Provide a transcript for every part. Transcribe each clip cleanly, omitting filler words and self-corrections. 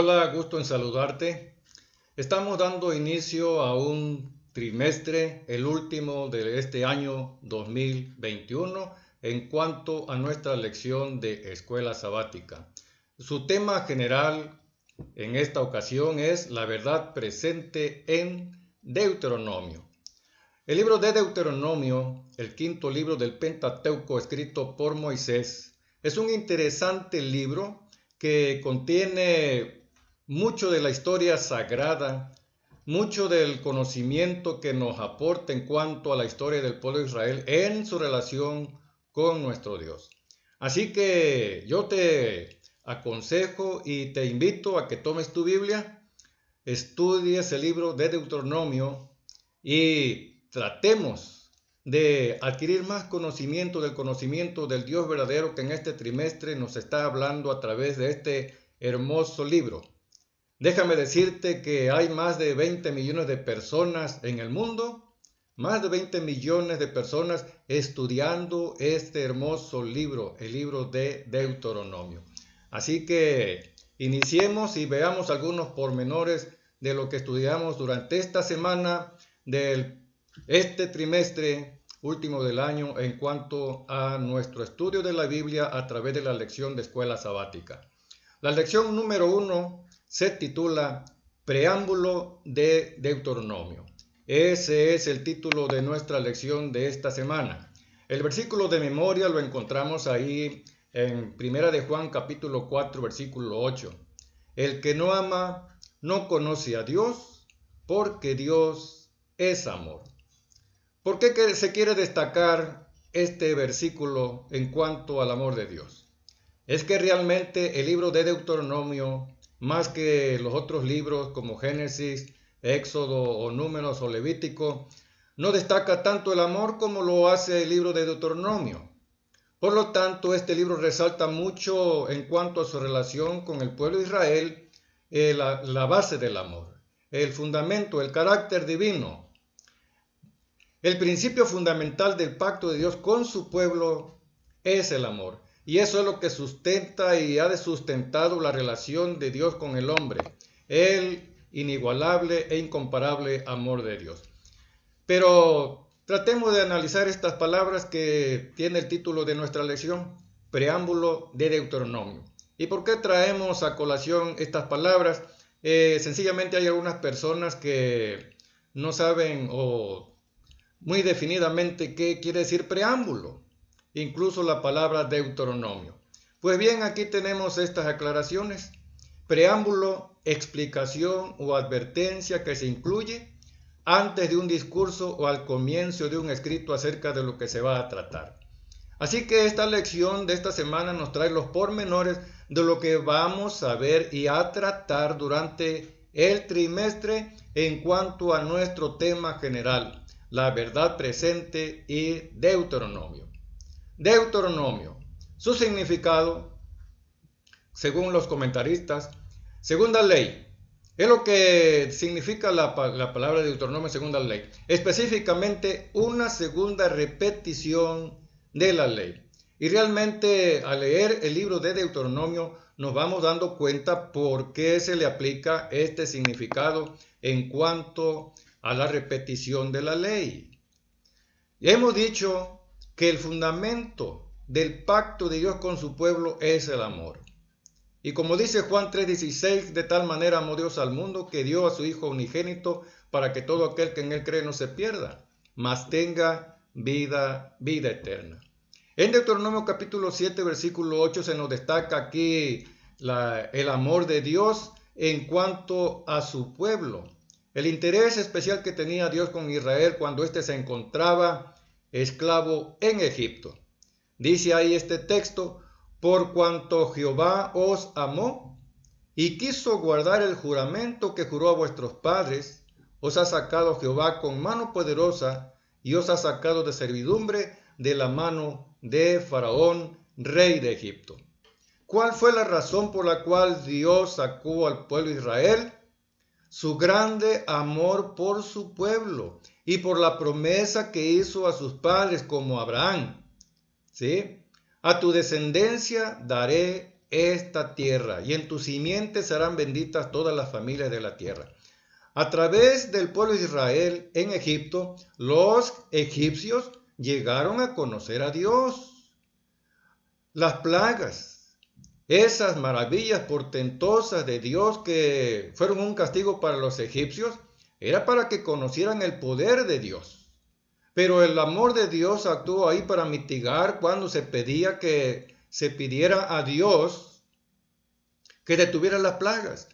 Hola, gusto en saludarte. Estamos dando inicio a un trimestre, el último de este año 2021, en cuanto a nuestra lección de escuela sabática. Su tema general en esta ocasión es la verdad presente en Deuteronomio. El libro de Deuteronomio, el quinto libro del Pentateuco escrito por Moisés, es un interesante libro que contiene mucho de la historia sagrada, mucho del conocimiento que nos aporta en cuanto a la historia del pueblo de Israel en su relación con nuestro Dios. Así que yo te aconsejo y te invito a que tomes tu Biblia, estudies el libro de Deuteronomio y tratemos de adquirir más conocimiento del Dios verdadero que en este trimestre nos está hablando a través de este hermoso libro. Déjame decirte que hay más de 20 millones de personas en el mundo, más de 20 millones de personas estudiando este hermoso libro, el libro de Deuteronomio. Así que iniciemos y veamos algunos pormenores de lo que estudiamos durante esta semana de este trimestre último del año en cuanto a nuestro estudio de la Biblia a través de la lección de escuela sabática. La lección número 1 se titula Preámbulo de Deuteronomio. Ese es el título de nuestra lección de esta semana. El versículo de memoria lo encontramos ahí en 1 de Juan capítulo 4 versículo 8. El que no ama no conoce a Dios, porque Dios es amor. ¿Por qué se quiere destacar este versículo en cuanto al amor de Dios? Es que realmente el libro de Deuteronomio, más que los otros libros como Génesis, Éxodo o Números o Levítico, no destaca tanto el amor como lo hace el libro de Deuteronomio. Por lo tanto, este libro resalta mucho en cuanto a su relación con el pueblo de Israel, la base del amor, el fundamento, el carácter divino. El principio fundamental del pacto de Dios con su pueblo es el amor. Y eso es lo que sustenta y ha sustentado la relación de Dios con el hombre, el inigualable e incomparable amor de Dios. Pero tratemos de analizar estas palabras que tiene el título de nuestra lección, Preámbulo de Deuteronomio. ¿Y por qué traemos a colación estas palabras? Sencillamente hay algunas personas que no saben o muy definidamente qué quiere decir preámbulo, incluso la palabra Deuteronomio. Pues bien, aquí tenemos estas aclaraciones. Preámbulo, explicación o advertencia que se incluye antes de un discurso o al comienzo de un escrito acerca de lo que se va a tratar. Así que esta lección de esta semana nos trae los pormenores de lo que vamos a ver y a tratar durante el trimestre en cuanto a nuestro tema general, la verdad presente y Deuteronomio. Deuteronomio, su significado, según los comentaristas, segunda ley. Es lo que significa la palabra Deuteronomio, segunda ley. Específicamente, una segunda repetición de la ley. Y realmente, al leer el libro de Deuteronomio, nos vamos dando cuenta por qué se le aplica este significado en cuanto a la repetición de la ley. Y hemos dicho que el fundamento del pacto de Dios con su pueblo es el amor. Y como dice Juan 3:16, de tal manera amó Dios al mundo que dio a su Hijo unigénito para que todo aquel que en él cree no se pierda, mas tenga vida eterna. En Deuteronomio capítulo 7, versículo 8 se nos destaca aquí el amor de Dios en cuanto a su pueblo. El interés especial que tenía Dios con Israel cuando éste se encontraba esclavo en Egipto. Dice ahí este texto, por cuanto Jehová os amó y quiso guardar el juramento que juró a vuestros padres, os ha sacado Jehová con mano poderosa y os ha sacado de servidumbre de la mano de Faraón, rey de Egipto. ¿Cuál fue la razón por la cual Dios sacó al pueblo de Israel? Su grande amor por su pueblo y por la promesa que hizo a sus padres como Abraham. ¿Sí? A tu descendencia daré esta tierra, y en tu simiente serán benditas todas las familias de la tierra. A través del pueblo de Israel en Egipto, los egipcios llegaron a conocer a Dios. Las plagas, esas maravillas portentosas de Dios que fueron un castigo para los egipcios, era para que conocieran el poder de Dios. Pero el amor de Dios actuó ahí para mitigar cuando se pedía que se pidiera a Dios que detuviera las plagas.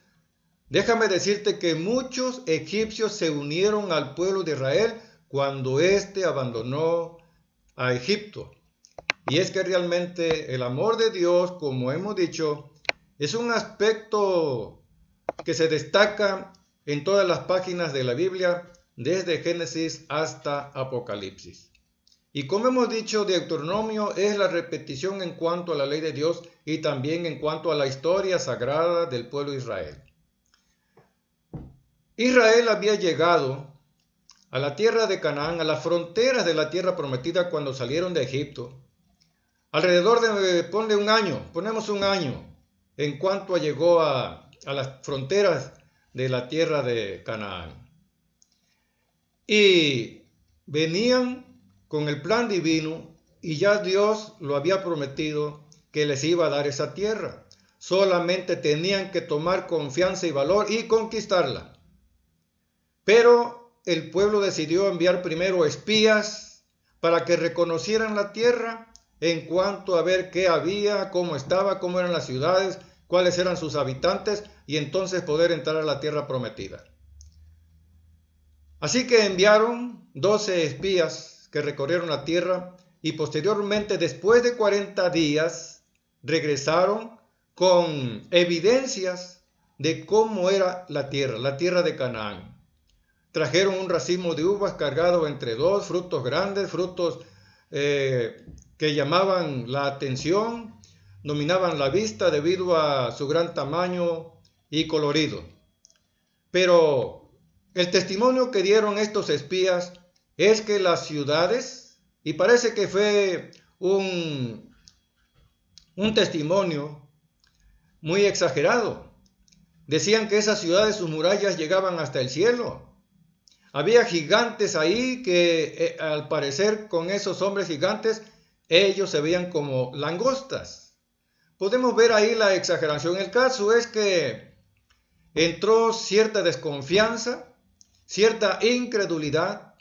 Déjame decirte que muchos egipcios se unieron al pueblo de Israel cuando éste abandonó a Egipto. Y es que realmente el amor de Dios, como hemos dicho, es un aspecto que se destaca en todas las páginas de la Biblia, desde Génesis hasta Apocalipsis. Y como hemos dicho, Deuteronomio es la repetición en cuanto a la ley de Dios y también en cuanto a la historia sagrada del pueblo de Israel. Israel había llegado a la tierra de Canaán, a las fronteras de la tierra prometida cuando salieron de Egipto. Alrededor de, ponemos un año en cuanto llegó a las fronteras de la tierra de Canaán. Y venían con el plan divino y ya Dios lo había prometido que les iba a dar esa tierra. Solamente tenían que tomar confianza y valor y conquistarla. Pero el pueblo decidió enviar primero espías para que reconocieran la tierra en cuanto a ver qué había, cómo estaba, cómo eran las ciudades, cuáles eran sus habitantes y entonces poder entrar a la tierra prometida. Así que enviaron 12 espías que recorrieron la tierra y posteriormente, después de 40 días, regresaron con evidencias de cómo era la tierra de Canaán. Trajeron un racimo de uvas cargado entre dos, frutos grandes, frutos que llamaban la atención, dominaban la vista debido a su gran tamaño y colorido. Pero el testimonio que dieron estos espías es que las ciudades, y parece que fue un testimonio muy exagerado, decían que esas ciudades, sus murallas llegaban hasta el cielo. Había gigantes ahí que al parecer con esos hombres gigantes ellos se veían como langostas. Podemos ver ahí la exageración. El caso es que entró cierta desconfianza, cierta incredulidad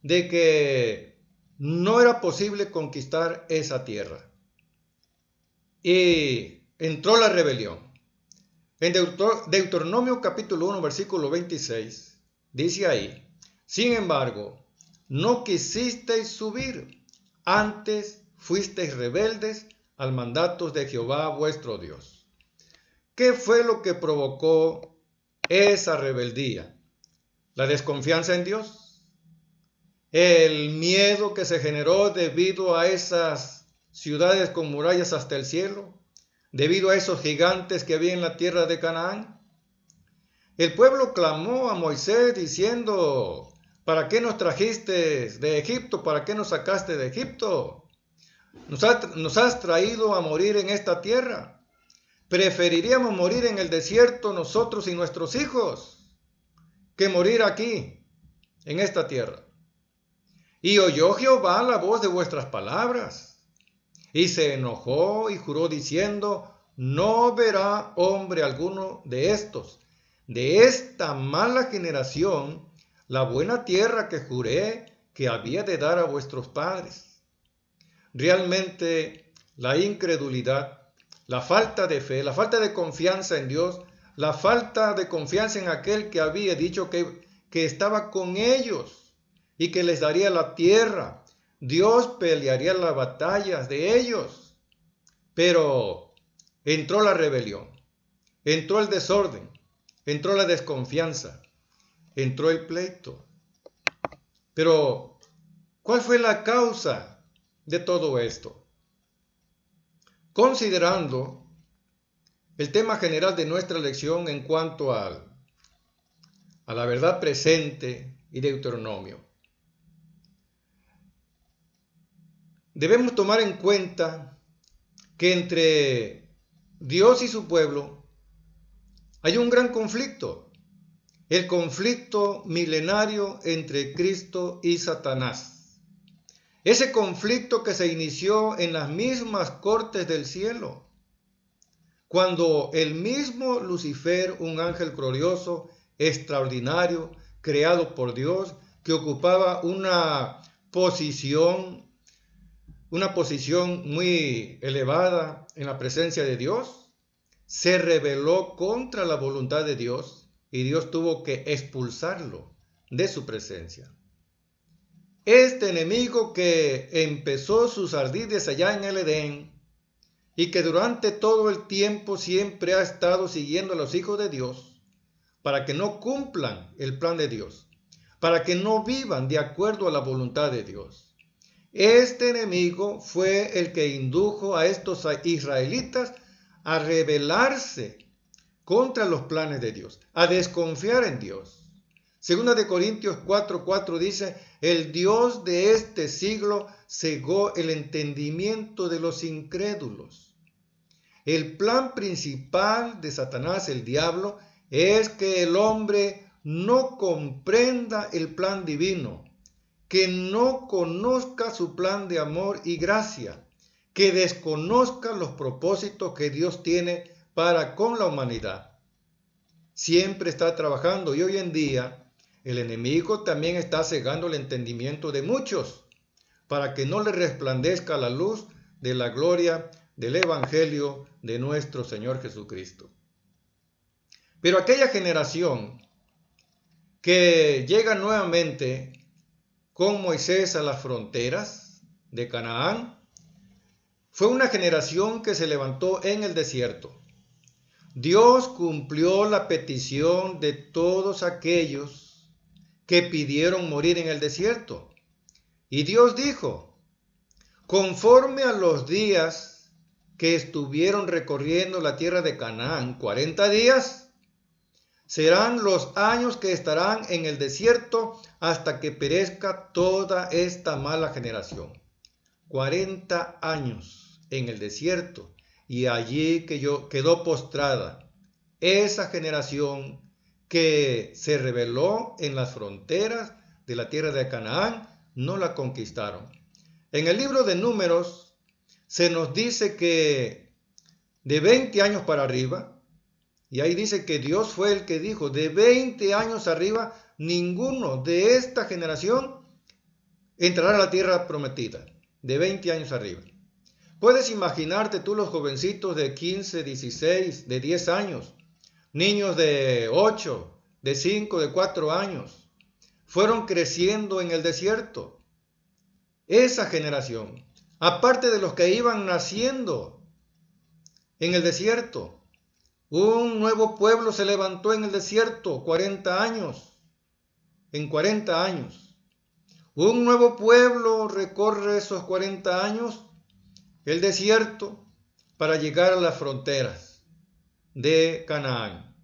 de que no era posible conquistar esa tierra. Y entró la rebelión. En Deuteronomio capítulo 1, versículo 26, dice ahí: sin embargo, no quisisteis subir, antes fuisteis rebeldes al mandato de Jehová vuestro Dios. ¿Qué fue lo que provocó esa rebeldía? La desconfianza en Dios, el miedo que se generó debido a esas ciudades con murallas hasta el cielo, debido a esos gigantes que había en la tierra de Canaán. El pueblo clamó a Moisés diciendo: ¿para qué nos trajiste de Egipto? ¿Para qué nos sacaste de Egipto? Nos has traído a morir en esta tierra. Preferiríamos morir en el desierto nosotros y nuestros hijos que morir aquí, en esta tierra. Y oyó Jehová la voz de vuestras palabras, y se enojó y juró diciendo: no verá hombre alguno de esta mala generación, la buena tierra que juré que había de dar a vuestros padres. Realmente la incredulidad, la falta de fe, la falta de confianza en Dios, la falta de confianza en aquel que había dicho que estaba con ellos y que les daría la tierra. Dios pelearía las batallas de ellos. Pero entró la rebelión, entró el desorden, entró la desconfianza, entró el pleito. Pero, ¿cuál fue la causa de todo esto? Considerando el tema general de nuestra lección en cuanto a la verdad presente y Deuteronomio, debemos tomar en cuenta que entre Dios y su pueblo, hay un gran conflicto, el conflicto milenario entre Cristo y Satanás. Ese conflicto que se inició en las mismas cortes del cielo, cuando el mismo Lucifer, un ángel glorioso, extraordinario, creado por Dios, que ocupaba una posición muy elevada en la presencia de Dios, se rebeló contra la voluntad de Dios y Dios tuvo que expulsarlo de su presencia. Este enemigo que empezó sus ardides allá en el Edén y que durante todo el tiempo siempre ha estado siguiendo a los hijos de Dios para que no cumplan el plan de Dios, para que no vivan de acuerdo a la voluntad de Dios. Este enemigo fue el que indujo a estos israelitas a rebelarse contra los planes de Dios, a desconfiar en Dios. Segunda de Corintios 4:4 dice, el Dios de este siglo cegó el entendimiento de los incrédulos. El plan principal de Satanás, el diablo, es que el hombre no comprenda el plan divino, que no conozca su plan de amor y gracia, que desconozca los propósitos que Dios tiene para con la humanidad. Siempre está trabajando y hoy en día el enemigo también está cegando el entendimiento de muchos para que no le resplandezca la luz de la gloria del Evangelio de nuestro Señor Jesucristo. Pero aquella generación que llega nuevamente con Moisés a las fronteras de Canaán, fue una generación que se levantó en el desierto. Dios cumplió la petición de todos aquellos que pidieron morir en el desierto. Y Dios dijo, conforme a los días que estuvieron recorriendo la tierra de Canaán, 40 días, serán los años que estarán en el desierto hasta que perezca toda esta mala generación. 40 años en el desierto y allí quedó postrada esa generación que se rebeló en las fronteras de la tierra de Canaán, no la conquistaron. En el libro de Números se nos dice que de 20 años para arriba, y ahí dice que Dios fue el que dijo, de 20 años arriba, ninguno de esta generación entrará a la tierra prometida. De 20 años arriba. Puedes imaginarte tú los jovencitos de 15, 16, de 10 años, niños de 8, de 5, de 4 años, fueron creciendo en el desierto. Esa generación, aparte de los que iban naciendo en el desierto, un nuevo pueblo se levantó en el desierto, 40 años, en 40 años. Un nuevo pueblo recorre esos 40 años, el desierto, para llegar a las fronteras de Canaán.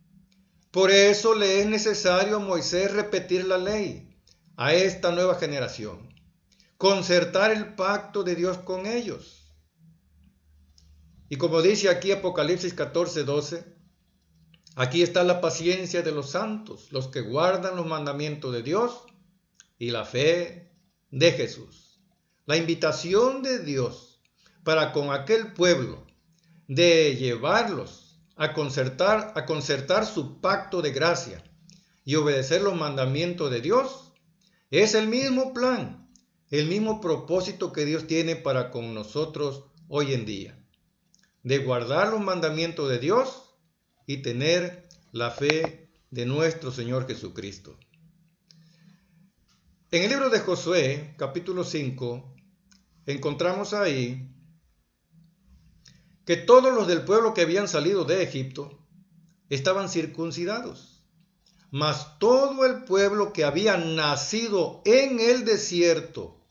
Por eso le es necesario a Moisés repetir la ley a esta nueva generación, concertar el pacto de Dios con ellos. Y como dice aquí Apocalipsis 14:12, aquí está la paciencia de los santos, los que guardan los mandamientos de Dios y la fe de Jesús. La invitación de Dios para con aquel pueblo de llevarlos a concertar su pacto de gracia y obedecer los mandamientos de Dios es el mismo plan, el mismo propósito que Dios tiene para con nosotros hoy en día, de guardar los mandamientos de Dios y tener la fe de nuestro Señor Jesucristo. En el libro de Josué, capítulo 5, encontramos ahí que todos los del pueblo que habían salido de Egipto estaban circuncidados, mas todo el pueblo que había nacido en el desierto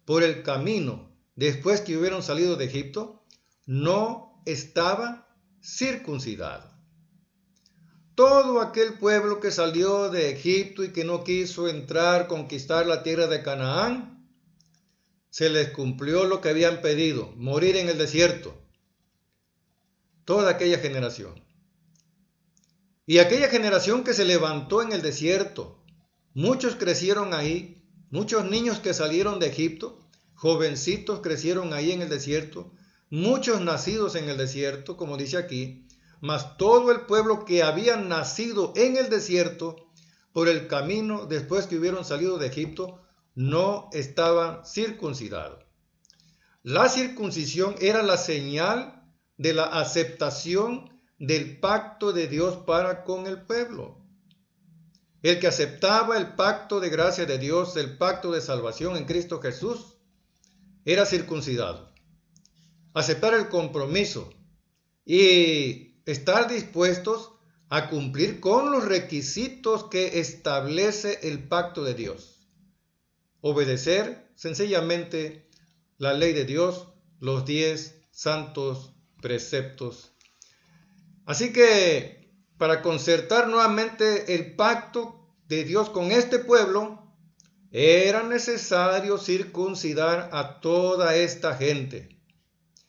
por el camino después que hubieron salido de Egipto, no estaba circuncidado. Todo aquel pueblo que salió de Egipto y que no quiso conquistar la tierra de Canaán, se les cumplió lo que habían pedido, morir en el desierto. toda aquella generación. Y aquella generación que se levantó en el desierto, muchos crecieron ahí, muchos niños que salieron de Egipto, jovencitos crecieron ahí en el desierto, muchos nacidos en el desierto, como dice aquí, mas todo el pueblo que había nacido en el desierto por el camino después que hubieron salido de Egipto, no estaban circuncidados. La circuncisión era la señal de la aceptación del pacto de Dios para con el pueblo. El que aceptaba el pacto de gracia de Dios, el pacto de salvación en Cristo Jesús, era circuncidado. Aceptar el compromiso y estar dispuestos a cumplir con los requisitos que establece el pacto de Dios. Obedecer sencillamente la ley de Dios, los 10 santos preceptos. Así que para concertar nuevamente el pacto de Dios con este pueblo, era necesario circuncidar a toda esta gente.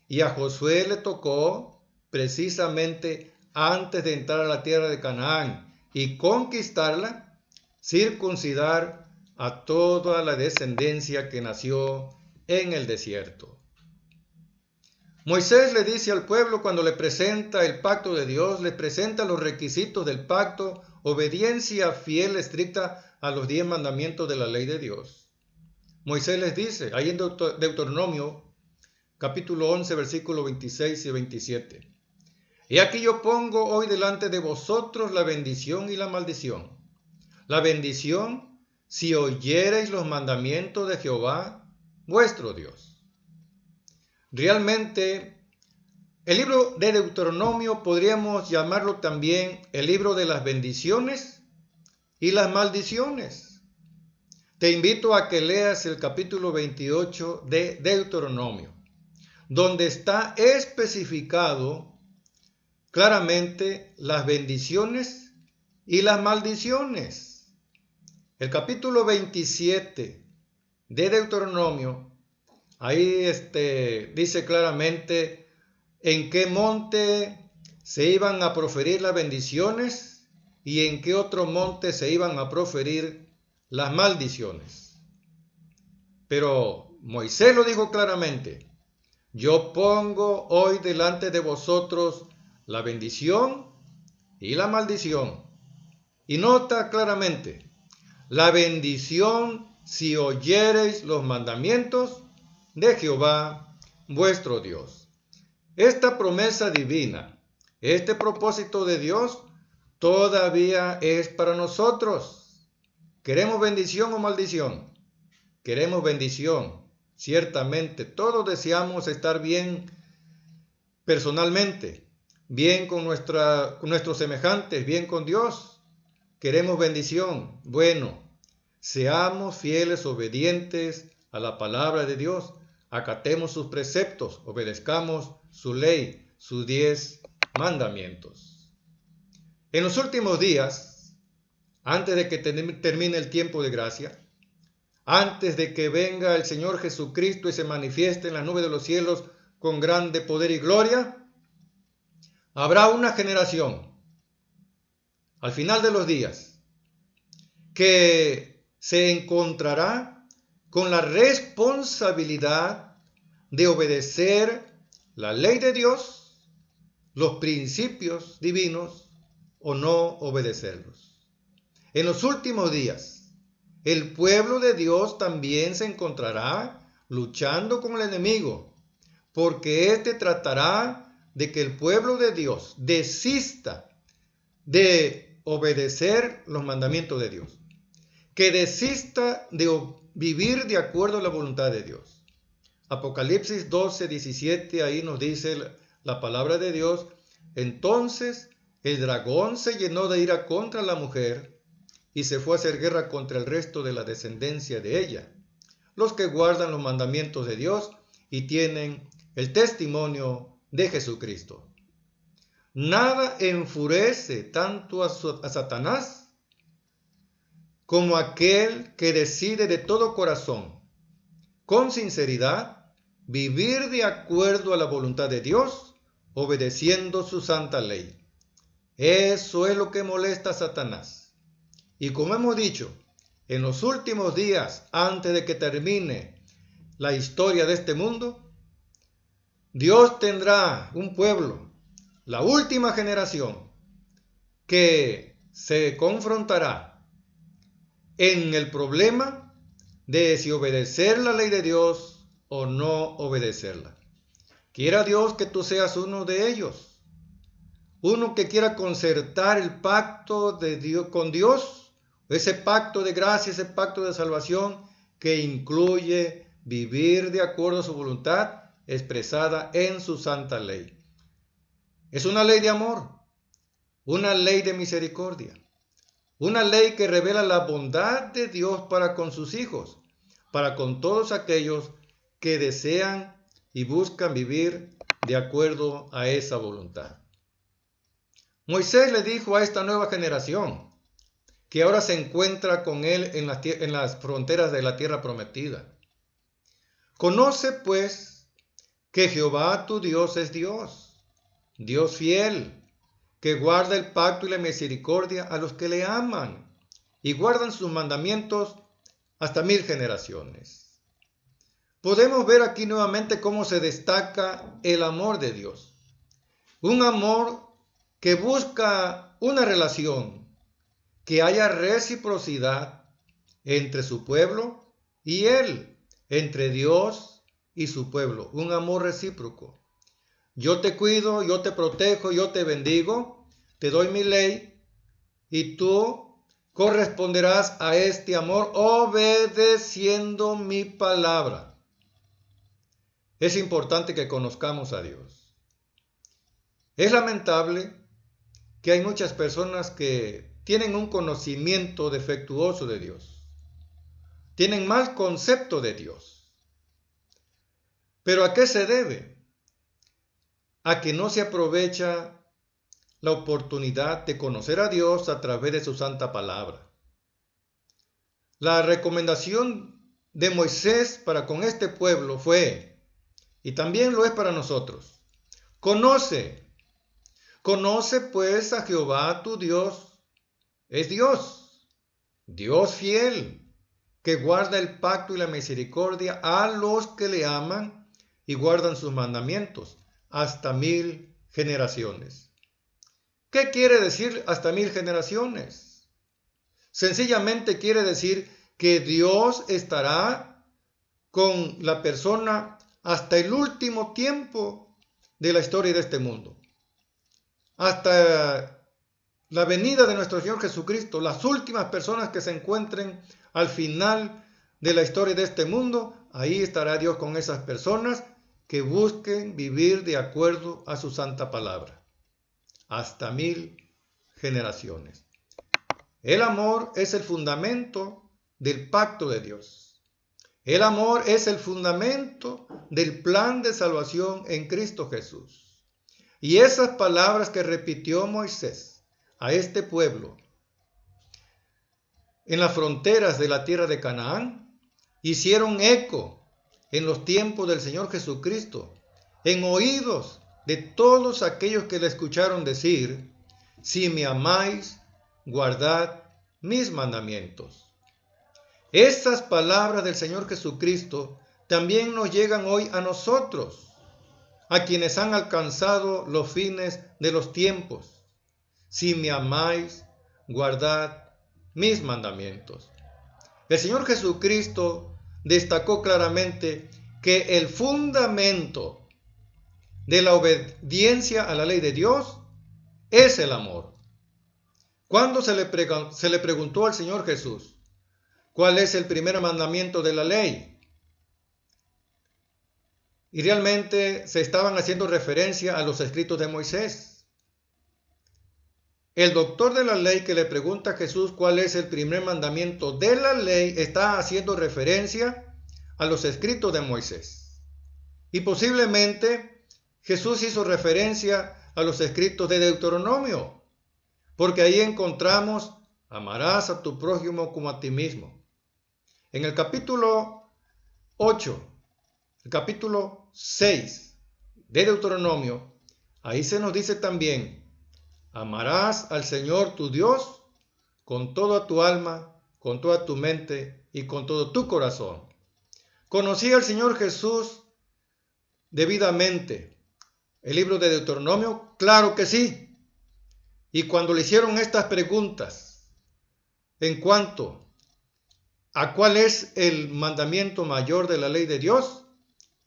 Y a Josué le tocó precisamente antes de entrar a la tierra de Canaán y conquistarla, circuncidar a toda la descendencia que nació en el desierto. Moisés le dice al pueblo cuando le presenta el pacto de Dios, le presenta los requisitos del pacto, obediencia fiel, estricta a los 10 mandamientos de la ley de Dios. Moisés les dice, ahí en Deuteronomio, capítulo 11, versículos 26 y 27. Y aquí yo pongo hoy delante de vosotros la bendición y la maldición. La bendición, si oyereis los mandamientos de Jehová, vuestro Dios. Realmente, el libro de Deuteronomio podríamos llamarlo también el libro de las bendiciones y las maldiciones. Te invito a que leas el capítulo 28 de Deuteronomio, donde está especificado claramente las bendiciones y las maldiciones. El capítulo 27 de Deuteronomio, ahí dice claramente en qué monte se iban a proferir las bendiciones y en qué otro monte se iban a proferir las maldiciones. Pero Moisés lo dijo claramente, yo pongo hoy delante de vosotros la bendición y la maldición. Y nota claramente, la bendición si oyereis los mandamientos de Jehová vuestro Dios. Esta promesa divina, este propósito de Dios todavía es para nosotros. ¿Queremos bendición o maldición? Queremos bendición. Ciertamente, todos deseamos estar bien personalmente, bien con nuestros semejantes, bien con Dios. Queremos bendición. Bueno, seamos fieles, obedientes a la palabra de Dios. Acatemos sus preceptos, obedezcamos su ley, sus 10 mandamientos. En los últimos días, antes de que termine el tiempo de gracia, antes de que venga el Señor Jesucristo y se manifieste en las nubes de los cielos con grande poder y gloria, habrá una generación, al final de los días, que se encontrará con la responsabilidad de obedecer la ley de Dios, los principios divinos, o no obedecerlos. En los últimos días, el pueblo de Dios también se encontrará luchando con el enemigo, porque éste tratará de que el pueblo de Dios desista de obedecer los mandamientos de Dios, que desista de vivir de acuerdo a la voluntad de Dios. Apocalipsis 12, 17, ahí nos dice la palabra de Dios, entonces el dragón se llenó de ira contra la mujer y se fue a hacer guerra contra el resto de la descendencia de ella, los que guardan los mandamientos de Dios y tienen el testimonio de Jesucristo. Nada enfurece tanto a Satanás como aquel que decide de todo corazón, con sinceridad, vivir de acuerdo a la voluntad de Dios obedeciendo su santa ley. Eso es lo que molesta a Satanás. Y como hemos dicho, en los últimos días, antes de que termine la historia de este mundo, Dios tendrá un pueblo, la última generación, que se confrontará en el problema de si obedecer la ley de Dios o no obedecerla. Quiera Dios que tú seas uno de ellos, uno que quiera concertar el pacto de Dios con Dios, ese pacto de gracia, ese pacto de salvación que incluye vivir de acuerdo a su voluntad expresada en su santa ley. Es una ley de amor, una ley de misericordia, una ley que revela la bondad de Dios para con sus hijos, para con todos aquellos que desean y buscan vivir de acuerdo a esa voluntad. Moisés le dijo a esta nueva generación que ahora se encuentra con él en las fronteras de la tierra prometida. Conoce pues que Jehová tu Dios es Dios, Dios fiel, que guarda el pacto y la misericordia a los que le aman y guardan sus mandamientos hasta 1000 generaciones. Podemos ver aquí nuevamente cómo se destaca el amor de Dios. Un amor que busca una relación, que haya reciprocidad entre su pueblo y Él, entre Dios y su pueblo, un amor recíproco. Yo te cuido, yo te protejo, yo te bendigo, te doy mi ley y tú corresponderás a este amor obedeciendo mi palabra. Es importante que conozcamos a Dios. Es lamentable que hay muchas personas que tienen un conocimiento defectuoso de Dios. Tienen mal concepto de Dios. ¿Pero a qué se debe? A que no se aprovecha la oportunidad de conocer a Dios a través de su santa palabra. La recomendación de Moisés para con este pueblo fue, y también lo es para nosotros, conoce pues a Jehová tu Dios, es Dios, Dios fiel, que guarda el pacto y la misericordia a los que le aman y guardan sus mandamientos hasta 1000 generaciones. ¿Qué quiere decir hasta 1000 generaciones? Sencillamente quiere decir que Dios estará con la persona hasta el último tiempo de la historia de este mundo. Hasta la venida de nuestro Señor Jesucristo, las últimas personas que se encuentren al final de la historia de este mundo, ahí estará Dios con esas personas que busquen vivir de acuerdo a su santa palabra. Hasta 1000 generaciones. El amor es el fundamento del pacto de Dios. El amor es el fundamento del plan de salvación en Cristo Jesús. Y esas palabras que repitió Moisés a este pueblo en las fronteras de la tierra de Canaán hicieron eco en los tiempos del Señor Jesucristo, en oídos de todos aquellos que le escucharon decir: si me amáis, guardad mis mandamientos. Estas palabras del Señor Jesucristo también nos llegan hoy a nosotros, a quienes han alcanzado los fines de los tiempos. Si me amáis, guardad mis mandamientos. El Señor Jesucristo destacó claramente que el fundamento de la obediencia a la ley de Dios es el amor. Cuando se le preguntó al Señor Jesús, ¿cuál es el primer mandamiento de la ley? Y realmente se estaban haciendo referencia a los escritos de Moisés. El doctor de la ley que le pregunta a Jesús cuál es el primer mandamiento de la ley está haciendo referencia a los escritos de Moisés. Y posiblemente Jesús hizo referencia a los escritos de Deuteronomio, porque ahí encontramos: amarás a tu prójimo como a ti mismo. En el capítulo 8, el capítulo 6 de Deuteronomio, Ahí se nos dice también, amarás al Señor tu Dios con toda tu alma, con toda tu mente y con todo tu corazón. ¿Conocí al Señor Jesús debidamente el libro de Deuteronomio? Claro que sí. Y cuando le hicieron estas preguntas en cuanto a cuál es el mandamiento mayor de la ley de Dios,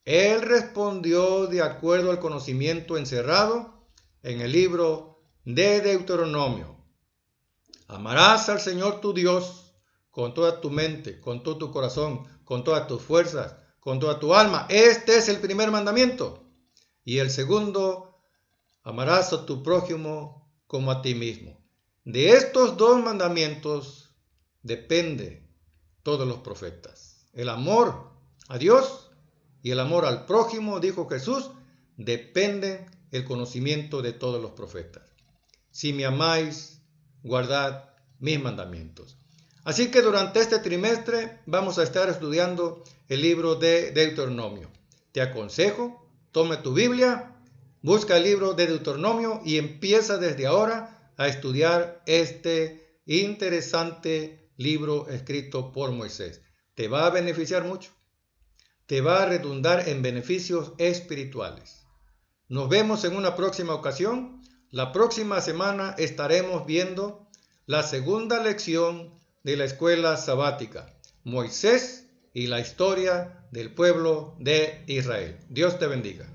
él respondió de acuerdo al conocimiento encerrado en el libro de Deuteronomio. Amarás al Señor tu Dios con toda tu mente, con todo tu corazón, con todas tus fuerzas, con toda tu alma. Este es el primer mandamiento. Y el segundo, amarás a tu prójimo como a ti mismo. De estos dos mandamientos depende todos los profetas. El amor a Dios y el amor al prójimo, dijo Jesús, dependen el conocimiento de todos los profetas. Si me amáis, guardad mis mandamientos. Así que durante este trimestre vamos a estar estudiando el libro de Deuteronomio. Te aconsejo, tome tu Biblia, busca el libro de Deuteronomio y empieza desde ahora a estudiar este interesante libro escrito por Moisés. Te va a beneficiar mucho. Te va a redundar en beneficios espirituales. Nos vemos en una próxima ocasión. La próxima semana estaremos viendo la segunda lección de la escuela sabática, Moisés y la historia del pueblo de Israel. Dios te bendiga.